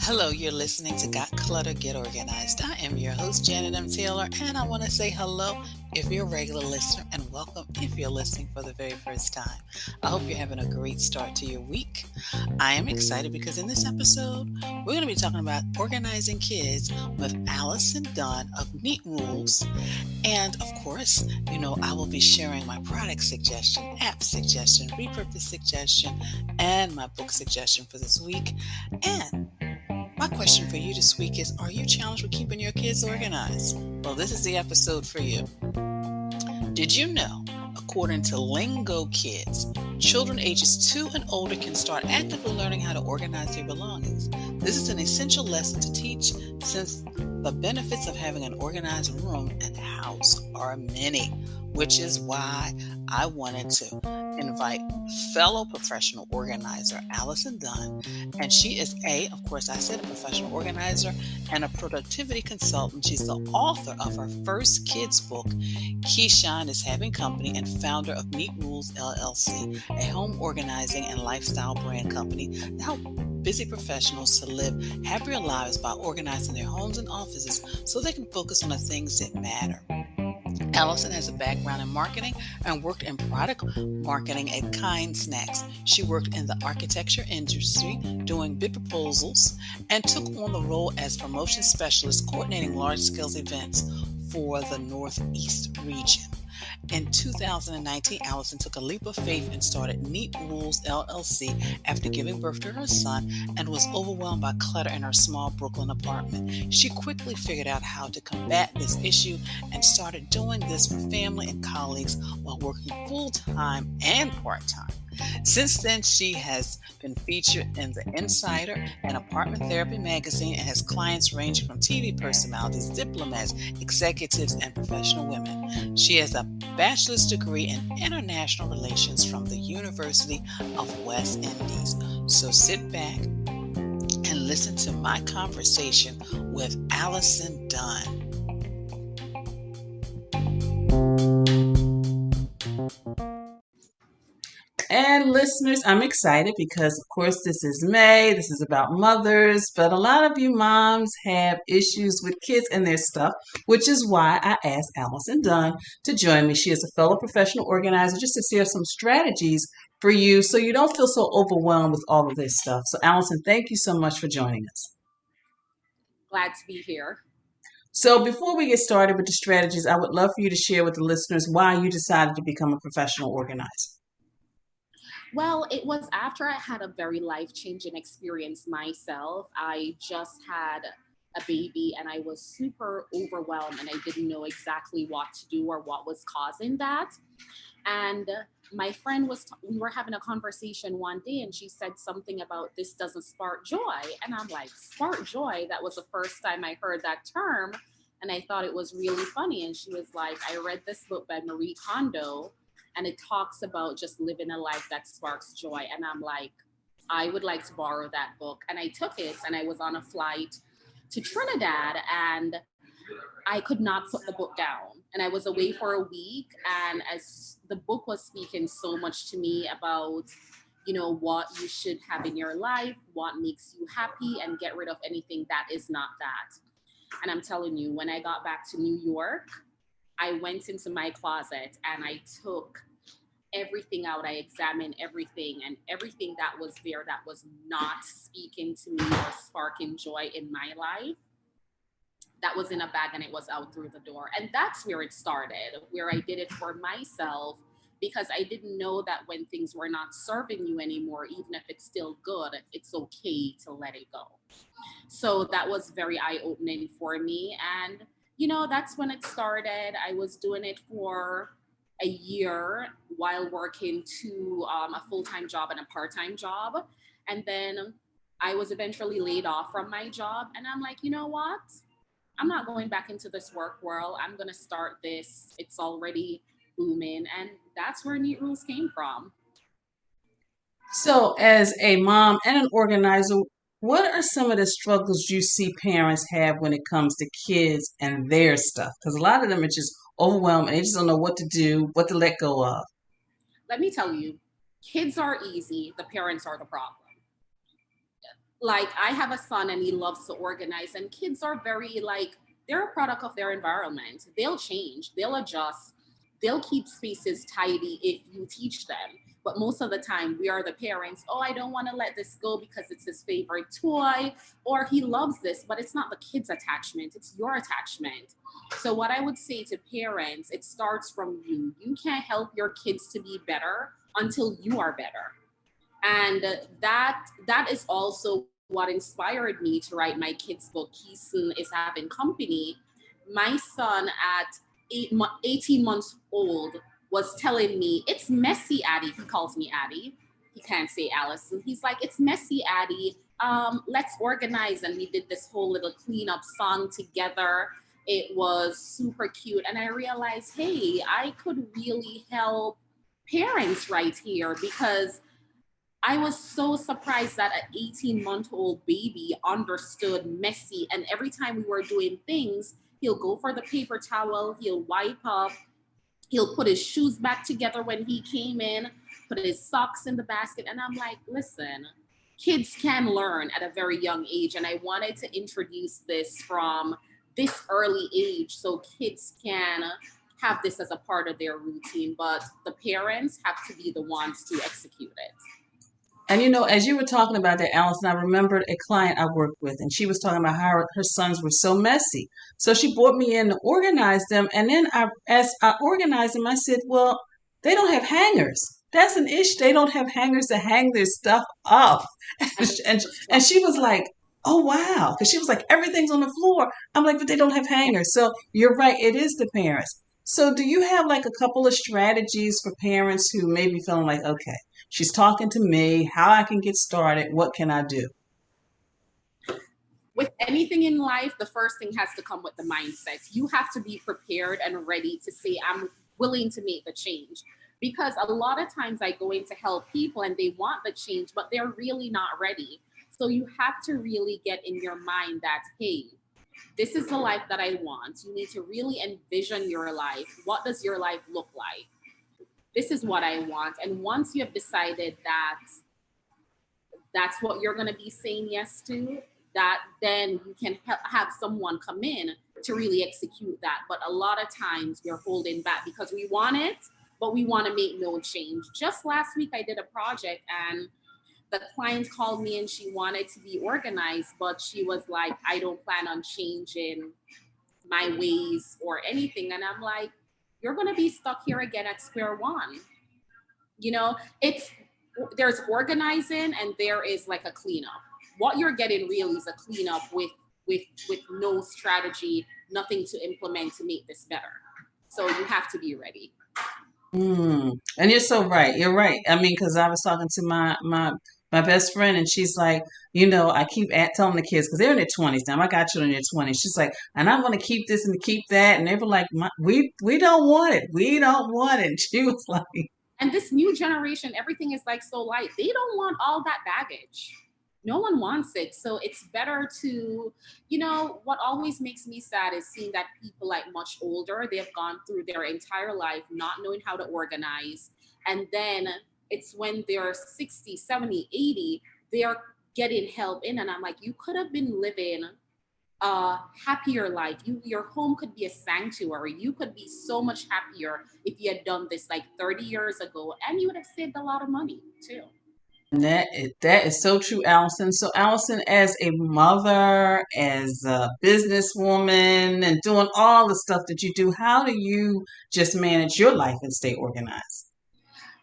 Hello, you're listening to Got Clutter, Get Organized. I am your host, Janet M. Taylor, and I want to say hello if you're a regular listener and welcome if you're listening for the very first time. I hope you're having a great start to your week. I am excited because in this episode, we're going to be talking about organizing kids with Allison Dunn of Neat Rules. And of course, I will be sharing my product suggestion, app suggestion, repurpose suggestion, and my book suggestion for this week. And my question for you this week is, are you challenged with keeping your kids organized? Well, this is the episode for you. Did you know, according to Lingo Kids, children ages 2 and older can start actively learning how to organize their belongings? This is an essential lesson to teach since the benefits of having an organized room and house are many, which is why I wanted to invite fellow professional organizer Allison Dunn, and she is a professional organizer and a productivity consultant. She's the author of her first kids book, Khison is Having Company, and founder of Neat Rules LLC, a home organizing and lifestyle brand company to help busy professionals to live happier lives by organizing their homes and offices so they can focus on the things that matter. Allison has a background in marketing and worked in product marketing at Kind Snacks. She worked in the architecture industry doing bid proposals and took on the role as promotion specialist coordinating large-scale events for the Northeast region. In 2019, Allison took a leap of faith and started Neat Rules LLC after giving birth to her son and was overwhelmed by clutter in her small Brooklyn apartment. She quickly figured out how to combat this issue and started doing this for family and colleagues while working full-time and part-time. Since then, she has been featured in The Insider and Apartment Therapy magazine and has clients ranging from TV personalities, diplomats, executives, and professional women. She has a bachelor's degree in international relations from the University of West Indies. So sit back and listen to my conversation with Allison Dunn. And listeners, I'm excited because, of course, this is May. This is about mothers, but a lot of you moms have issues with kids and their stuff, which is why I asked Allison Dunn to join me. She is a fellow professional organizer just to share some strategies for you so you don't feel so overwhelmed with all of this stuff. So, Allison, thank you so much for joining us. Glad to be here. So before we get started with the strategies, I would love for you to share with the listeners why you decided to become a professional organizer. Well, it was after I had a very life-changing experience myself. I just had a baby and I was super overwhelmed and I didn't know exactly what to do or what was causing that. And my friend we were having a conversation one day and she said something about this doesn't spark joy. And I'm like, spark joy? That was the first time I heard that term. And I thought it was really funny. And she was like, I read this book by Marie Kondo and it talks about just living a life that sparks joy. And I'm like, I would like to borrow that book. And I took it and I was on a flight to Trinidad and I could not put the book down. And I was away for a week. And as the book was speaking so much to me about, what you should have in your life, what makes you happy, and get rid of anything that is not that. And I'm telling you, when I got back to New York, I went into my closet and I took everything out. I examined everything and everything that was there that was not speaking to me or sparking joy in my life, that was in a bag and it was out through the door. And that's where it started, where I did it for myself, because I didn't know that when things were not serving you anymore, even if it's still good, it's okay to let it go. So that was very eye-opening for me. And that's when it started. I was doing it for a year while working a full-time job and a part-time job. And then I was eventually laid off from my job. And I'm like, you know what? I'm not going back into this work world. I'm going to start this. It's already booming. And that's where Neat Rules came from. So as a mom and an organizer, what are some of the struggles you see parents have when it comes to kids and their stuff? Because a lot of them are just overwhelmed and they just don't know what to do, what to let go of. let me tell you, kids are easy, the parents are the problem. Like, I have a son and he loves to organize, and kids are very like, they're a product of their environment. They'll change, they'll adjust, they'll keep spaces tidy if you teach them. But most of the time, we are the parents. Oh, I don't want to let this go because it's his favorite toy, or he loves this, but it's not the kid's attachment, it's your attachment. So, what I would say to parents, it starts from you. You can't help your kids to be better until you are better. And that is also what inspired me to write my kids book. Khison is having company. My son at 18 months old was telling me, it's messy, Addie. He calls me Addie. He can't say Allison. He's like, it's messy, Addie. Let's organize. And we did this whole little cleanup song together. It was super cute, and I realized, hey, I could really help parents right here, because I was so surprised that an 18-month-old baby understood messy. And every time we were doing things, he'll go for the paper towel, he'll wipe up, he'll put his shoes back together when he came in, put his socks in the basket. And I'm like, listen, kids can learn at a very young age. And I wanted to introduce this from this early age so kids can have this as a part of their routine. But the parents have to be the ones to execute it. And as you were talking about that, Allison, I remembered a client I worked with, and she was talking about how her sons were so messy. So she brought me in to organize them. And then as I organized them, I said, well, they don't have hangers. That's an issue. They don't have hangers to hang their stuff up. And And she was like, oh, wow. Because she was like, everything's on the floor. I'm like, but they don't have yeah. hangers. So you're right. It is the parents. So do you have like a couple of strategies for parents who may be feeling like, okay, she's talking to me, how I can get started, what can I do? With anything in life, the first thing has to come with the mindset. You have to be prepared and ready to say, I'm willing to make the change. Because a lot of times I go in to help people and they want the change, but they're really not ready. So you have to really get in your mind that, hey, this is the life that I want. You need to really envision your life. What does your life look like? This is what I want. And once you have decided that that's what you're going to be saying yes to, that then you can have someone come in to really execute that. But a lot of times we're holding back because we want it, but we want to make no change. Just last week I did a project, and the client called me and she wanted to be organized, but she was like, I don't plan on changing my ways or anything. And I'm like, you're going to be stuck here again at square one. It's there's organizing and there is like a cleanup. What you're getting really is a cleanup with no strategy, nothing to implement to make this better. So you have to be ready. And you're so right. You're right. I mean, because I was talking to my best friend, and she's like, I keep telling the kids because they're in their 20s now. I got children in their 20s. She's like, and I want to keep this and keep that, and they were like, we don't want it. We don't want it. She was like, And this new generation, everything is like so light. They don't want all that baggage. No one wants it. So it's better to, what always makes me sad is seeing that people like much older, they have gone through their entire life not knowing how to organize. And then it's when they're 60, 70, 80, they are getting help in. And I'm like, you could have been living a happier life. Your home could be a sanctuary. You could be so much happier if you had done this like 30 years ago, and you would have saved a lot of money too. that is so true, Allison. So, Allison, as a mother, as a businesswoman, and doing all the stuff that you do, how do you just manage your life and stay organized?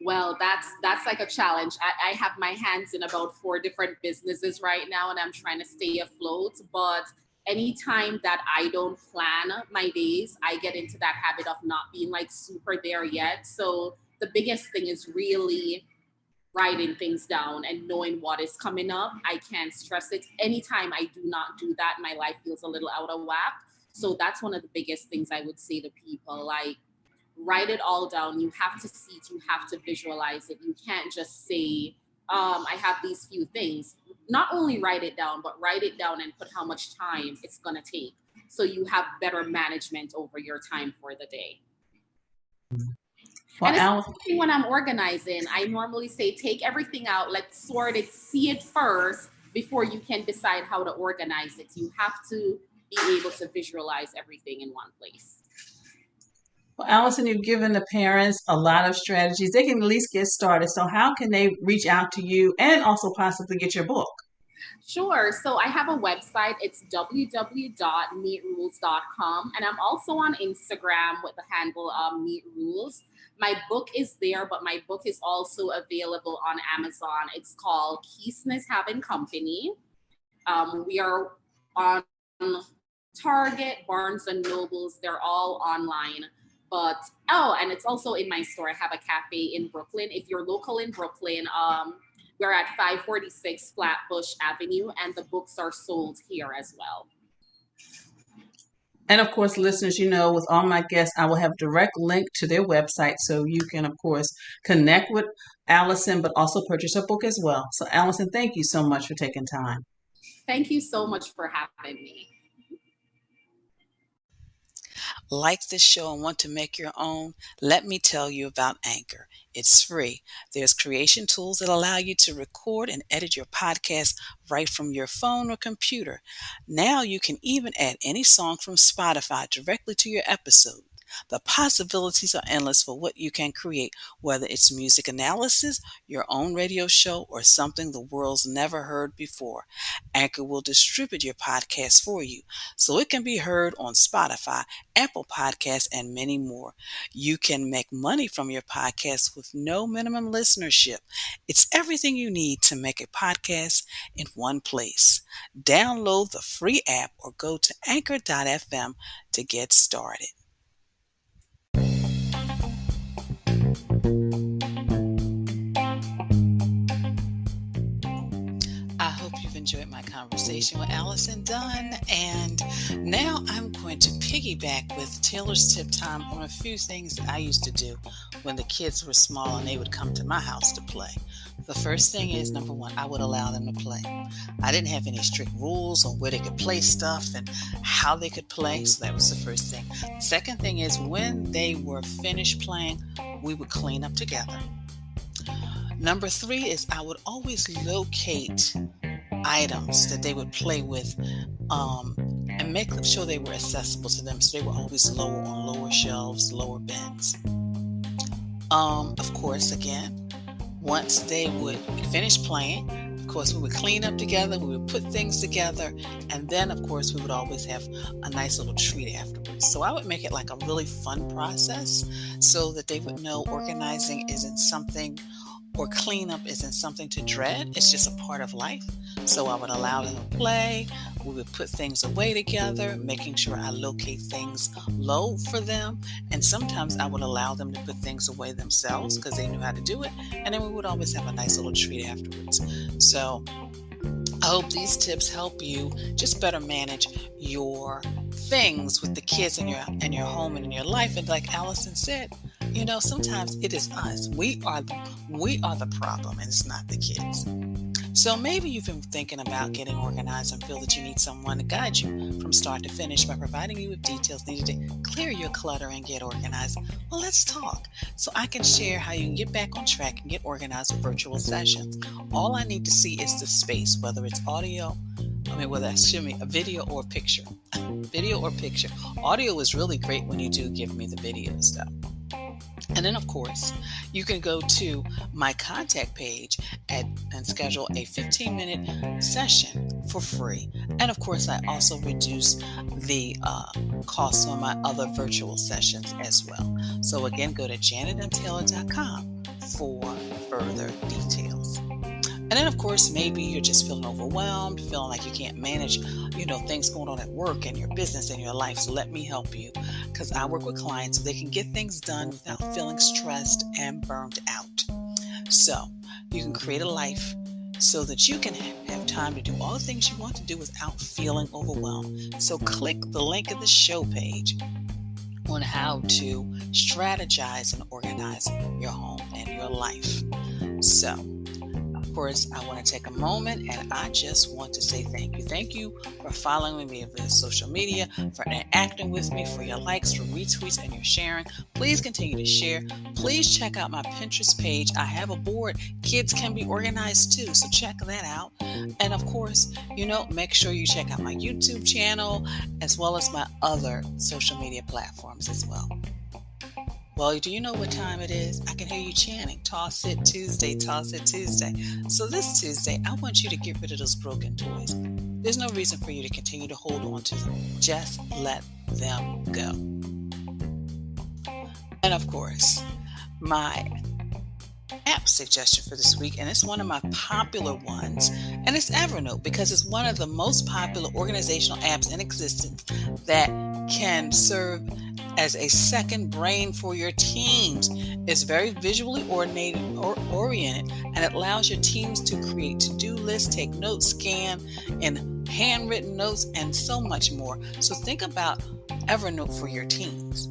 Well, that's like a challenge. I have my hands in about four different businesses right now, and I'm trying to stay afloat. But anytime that I don't plan my days, I get into that habit of not being like super there yet. So the biggest thing is really writing things down and knowing what is coming up. I can't stress it. Anytime I do not do that, my life feels a little out of whack. So that's one of the biggest things I would say to people. Like, write it all down. You have to see it, you have to visualize it. You can't just say, I have these few things. Not only write it down, but write it down and put how much time it's going to take. So you have better management over your time for the day. Well, And it's Alice, when I'm organizing, I normally say take everything out, let's sort it, see it first before you can decide how to organize it. You have to be able to visualize everything in one place. well, Allison, you've given the parents a lot of strategies. They can at least get started. So how can they reach out to you and also possibly get your book? Sure. So I have a website. It's www.neatrules.com. And I'm also on Instagram with the handle Neat Rules. My book is there, but my book is also available on Amazon. It's called Khison is Having Company. We are on Target, Barnes and Nobles. They're all online. But and it's also in my store. I have a cafe in Brooklyn. If you're local in Brooklyn, we're at 546 Flatbush Avenue, and the books are sold here as well. And of course, listeners, with all my guests, I will have direct link to their website so you can, of course, connect with Allison, but also purchase her book as well. So, Allison, thank you so much for taking time. Thank you so much for having me. Like this show and want to make your own? Let me tell you about Anchor. It's free. There's creation tools that allow you to record and edit your podcast right from your phone or computer. Now you can even add any song from Spotify directly to your episode. The possibilities are endless for what you can create, whether it's music analysis, your own radio show, or something the world's never heard before. Anchor will distribute your podcast for you so it can be heard on Spotify, Apple Podcasts, and many more. You can make money from your podcast with no minimum listenership. It's everything you need to make a podcast in one place. Download the free app or go to anchor.fm to get started. I hope you've enjoyed my conversation with Allison Dunn, and now I'm going to piggyback with Taylor's tip time on a few things that I used to do when the kids were small and they would come to my house to play. The first thing is, number one, I would allow them to play. I didn't have any strict rules on where they could play stuff and how they could play, so that was the first thing. The second thing is, when they were finished playing, we would clean up together. Number three is I would always locate items that they would play with and make sure they were accessible to them, so they were always lower on lower shelves, lower bins. Of course, again, once they would finish playing, of course, we would clean up together, we would put things together, and then, of course, we would always have a nice little treat afterwards. So I would make it like a really fun process so that they would know organizing isn't something, or cleanup isn't something to dread. It's just a part of life. So I would allow them to play. We would put things away together, making sure I locate things low for them. And sometimes I would allow them to put things away themselves because they knew how to do it. And then we would always have a nice little treat afterwards. So I hope these tips help you just better manage your things with the kids in your home and in your life. And like Allison said, sometimes it is us. We are the problem, and it's not the kids. So maybe you've been thinking about getting organized and feel that you need someone to guide you from start to finish by providing you with details needed to clear your clutter and get organized. Well, let's talk so I can share how you can get back on track and get organized with virtual sessions. All I need to see is the space, whether it's a video or picture. Video or picture. Audio is really great when you do give me the videos, though. And then, of course, you can go to my contact page and schedule a 15-minute session for free. And, of course, I also reduce the cost on my other virtual sessions as well. So, again, go to janetmtaylor.com for further details. And then, of course, maybe you're just feeling overwhelmed, feeling like you can't manage, things going on at work and your business and your life. So let me help you, because I work with clients so they can get things done without feeling stressed and burned out. So you can create a life so that you can have time to do all the things you want to do without feeling overwhelmed. So click the link in the show page on how to strategize and organize your home and your life. So, of course, I want to take a moment and I just want to say thank you. Thank you for following me via social media, for interacting with me, for your likes, for retweets, and your sharing. Please continue to share. Please check out my Pinterest page. I have a board. Kids can be organized too, so check that out. And of course, make sure you check out my YouTube channel as well as my other social media platforms as well. Well, do you know what time it is? I can hear you chanting, Toss It Tuesday, Toss It Tuesday. So this Tuesday, I want you to get rid of those broken toys. There's no reason for you to continue to hold on to them. Just let them go. And of course, my app suggestion for this week, and it's one of my popular ones, and it's Evernote, because it's one of the most popular organizational apps in existence that can serve as a second brain for your teams. It's very visually oriented, and it allows your teams to create to-do lists, take notes, scan, and handwritten notes, and so much more. So think about Evernote for your teams.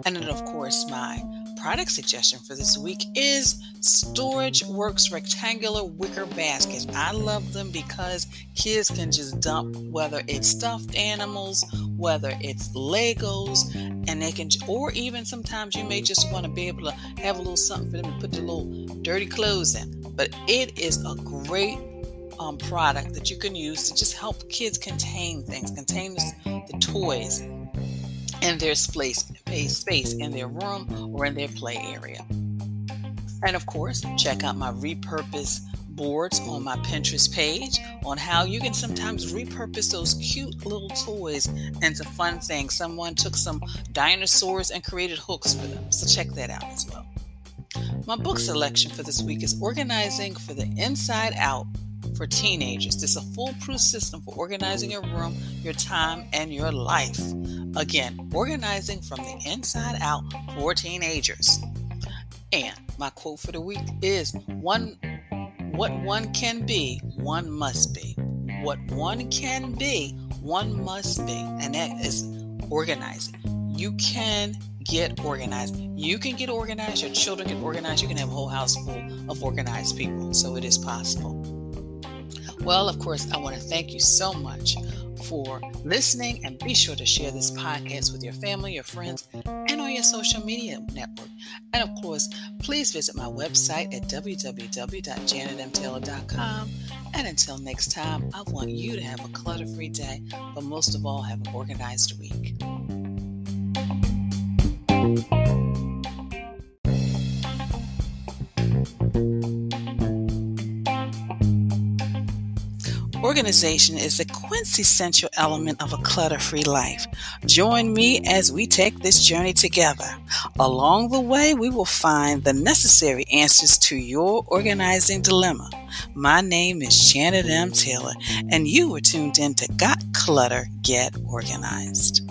And then, of course, my product suggestion for this week is StorageWorks rectangular wicker baskets. I love them because kids can just dump, whether it's stuffed animals, whether it's Legos, and they can, or even sometimes you may just want to be able to have a little something for them to put their little dirty clothes in. But it is a great product that you can use to just help kids contain things, contain the toys in their space in their room or in their play area. And of course, check out my repurpose boards on my Pinterest page on how you can sometimes repurpose those cute little toys into fun things. Someone took some dinosaurs and created hooks for them. So check that out as well. My book selection for this week is Organizing for the Inside Out for Teenagers. This is a foolproof system for organizing your room, your time, and your life. Again, organizing from the inside out for teenagers. And my quote for the week is, what one can be, one must be. What one can be, one must be. And that is organizing. You can get organized. You can get organized. Your children get organized. You can have a whole house full of organized people. So it is possible. Well, of course, I want to thank you so much for listening, and be sure to share this podcast with your family, your friends, and on your social media network. And of course, please visit my website at www.janetmtaylor.com. And until next time, I want you to have a clutter-free day, but most of all, have an organized week. Organization is the quintessential element of a clutter-free life. Join me as we take this journey together. Along the way, we will find the necessary answers to your organizing dilemma. My name is Janet M. Taylor, and you were tuned in to Got Clutter, Get Organized.